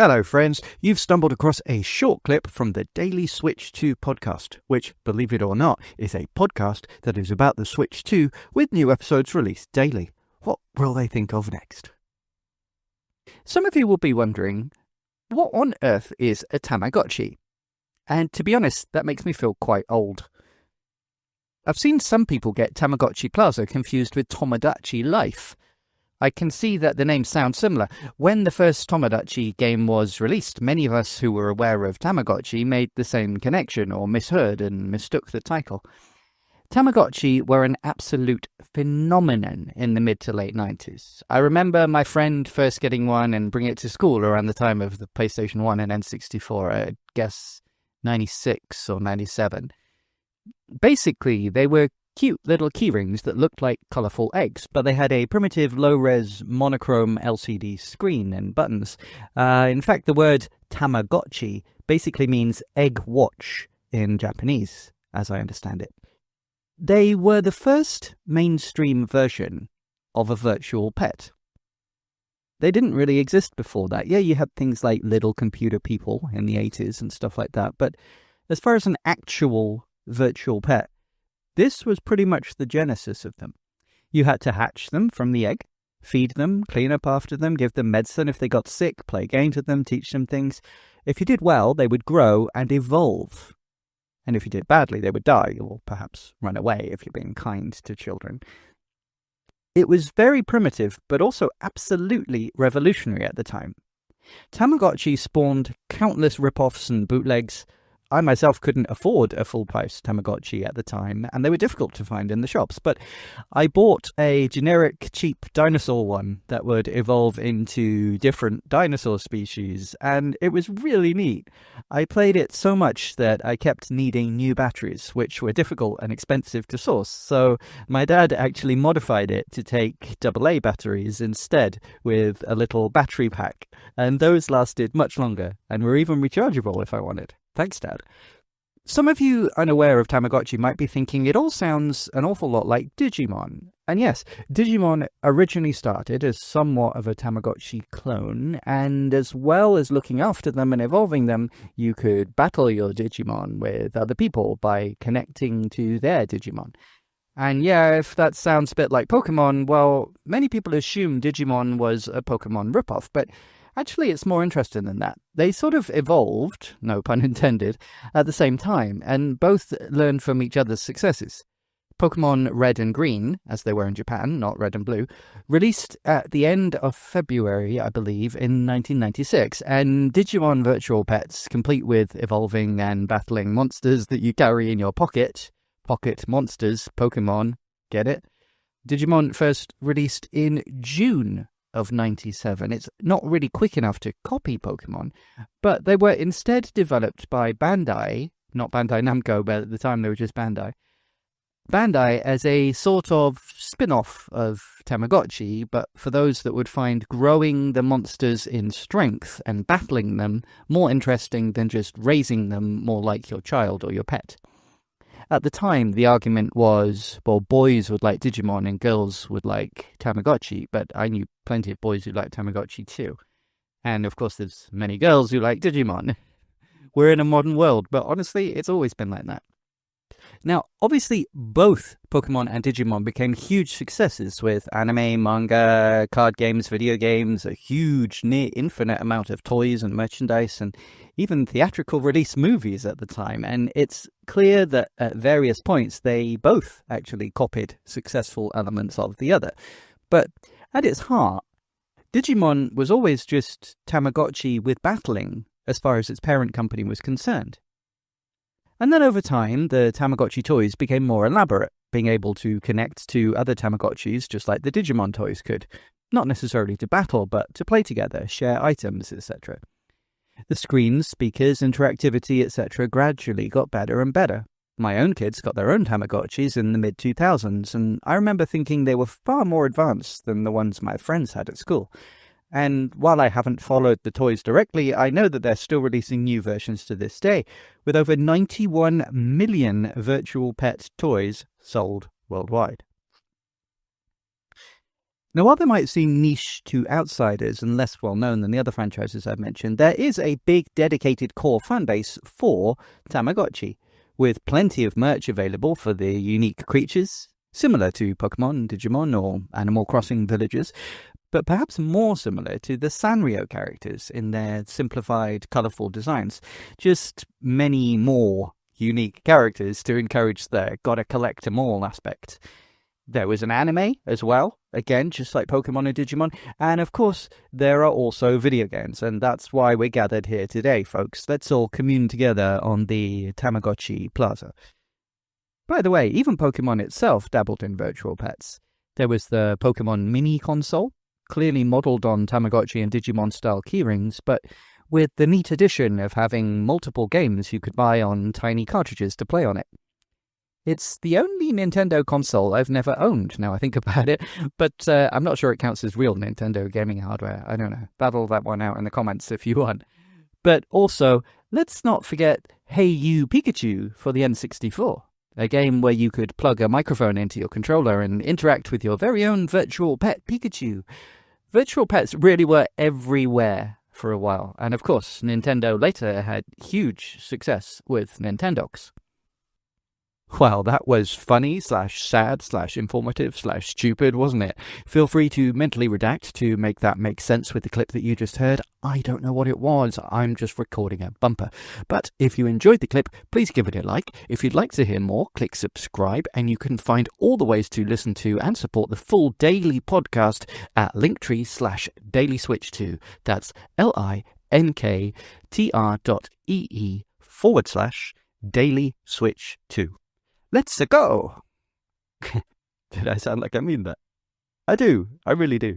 Hello friends, you've stumbled across a short clip from the Daily Switch 2 podcast, which, believe it or not, is a podcast that is about the Switch 2 with new episodes released daily. What will they think of next? Some of you will be wondering, what on earth is a Tamagotchi? And to be honest, that makes me feel quite old. I've seen some people get Tamagotchi Plaza confused with Tomodachi Life. I can see that the names sound similar. When the first Tomodachi game was released, many of us who were aware of Tamagotchi made the same connection or misheard and mistook the title. Tamagotchi were an absolute phenomenon in the mid to late 90s. I remember my friend first getting one and bringing it to school around the time of the PlayStation 1 and N64, I guess 96 or 97. Basically, they were cute little keyrings that looked like colourful eggs, but they had a primitive low-res monochrome LCD screen and buttons. In fact, the word Tamagotchi basically means egg watch in Japanese, as I understand it. They were the first mainstream version of a virtual pet. They didn't really exist before that. Yeah, you had things like little computer people in the 80s and stuff like that, but as far as an actual virtual pet, this was pretty much the genesis of them. You had to hatch them from the egg, feed them, clean up after them, give them medicine if they got sick, play games with them, teach them things. If you did well, they would grow and evolve. And if you did badly, they would die or perhaps run away if you're being kind to children. It was very primitive, but also absolutely revolutionary at the time. Tamagotchi spawned countless rip-offs and bootlegs. I myself couldn't afford a full-price Tamagotchi at the time, and they were difficult to find in the shops, but I bought a generic, cheap dinosaur one that would evolve into different dinosaur species, and it was really neat. I played it so much that I kept needing new batteries, which were difficult and expensive to source, so my dad actually modified it to take AA batteries instead with a little battery pack, and those lasted much longer, and were even rechargeable if I wanted. Thanks, Dad. Some of you unaware of Tamagotchi might be thinking it all sounds an awful lot like Digimon. And yes, Digimon originally started as somewhat of a Tamagotchi clone, and as well as looking after them and evolving them, you could battle your Digimon with other people by connecting to their Digimon. And yeah, if that sounds a bit like Pokemon, well, many people assume Digimon was a Pokemon ripoff, but actually, it's more interesting than that. They sort of evolved, no pun intended, at the same time, and both learned from each other's successes. Pokémon Red and Green, as they were in Japan, not Red and Blue, released at the end of February, I believe, in 1996, and Digimon Virtual Pets, complete with evolving and battling monsters that you carry in your pocket monsters, Pokémon, get it? Digimon first released in June of 97. It's not really quick enough to copy Pokemon, but they were instead developed by Bandai, not Bandai Namco, but at the time they were just Bandai. Bandai as a sort of spin-off of Tamagotchi, but for those that would find growing the monsters in strength and battling them more interesting than just raising them more like your child or your pet. At the time, the argument was, well, boys would like Digimon and girls would like Tamagotchi, but I knew plenty of boys who liked Tamagotchi too. And of course, there's many girls who like Digimon. We're in a modern world, but honestly, it's always been like that. Now, obviously, both Pokemon and Digimon became huge successes with anime, manga, card games, video games, a huge, near infinite amount of toys and merchandise, and even theatrical release movies at the time. And it's clear that at various points, they both actually copied successful elements of the other. But at its heart, Digimon was always just Tamagotchi with battling as far as its parent company was concerned. And then over time, the Tamagotchi toys became more elaborate, being able to connect to other Tamagotchis just like the Digimon toys could. Not necessarily to battle, but to play together, share items, etc. The screens, speakers, interactivity, etc. gradually got better and better. My own kids got their own Tamagotchis in the mid-2000s, and I remember thinking they were far more advanced than the ones my friends had at school. And while I haven't followed the toys directly, I know that they're still releasing new versions to this day, with over 91 million virtual pet toys sold worldwide. Now, while they might seem niche to outsiders and less well known than the other franchises I've mentioned, there is a big dedicated core fanbase for Tamagotchi, with plenty of merch available for the unique creatures, similar to Pokémon, Digimon, or Animal Crossing villagers, but perhaps more similar to the Sanrio characters in their simplified, colourful designs. Just many more unique characters to encourage the gotta collect 'em all aspect. There was an anime as well, again, just like Pokemon and Digimon, and of course, there are also video games, and that's why we're gathered here today, folks. Let's all commune together on the Tamagotchi Plaza. By the way, even Pokemon itself dabbled in virtual pets. There was the Pokemon Mini console, clearly modelled on Tamagotchi and Digimon-style keyrings, but with the neat addition of having multiple games you could buy on tiny cartridges to play on it. It's the only Nintendo console I've never owned, now I think about it, but I'm not sure it counts as real Nintendo gaming hardware. I don't know. Battle that one out in the comments if you want. But also, let's not forget Hey You Pikachu for the N64, a game where you could plug a microphone into your controller and interact with your very own virtual pet Pikachu. Virtual pets really were everywhere for a while, and of course, Nintendo later had huge success with Nintendogs. Well, that was funny / sad / informative / stupid, wasn't it? Feel free to mentally redact to make that make sense with the clip that you just heard. I don't know what it was. I'm just recording a bumper. But if you enjoyed the clip, please give it a like. If you'd like to hear more, click subscribe, and you can find all the ways to listen to and support the full daily podcast at linktree/dailyswitch2. That's linktr.ee/dailyswitch2. Let's go! Did I sound like I mean that? I do. I really do.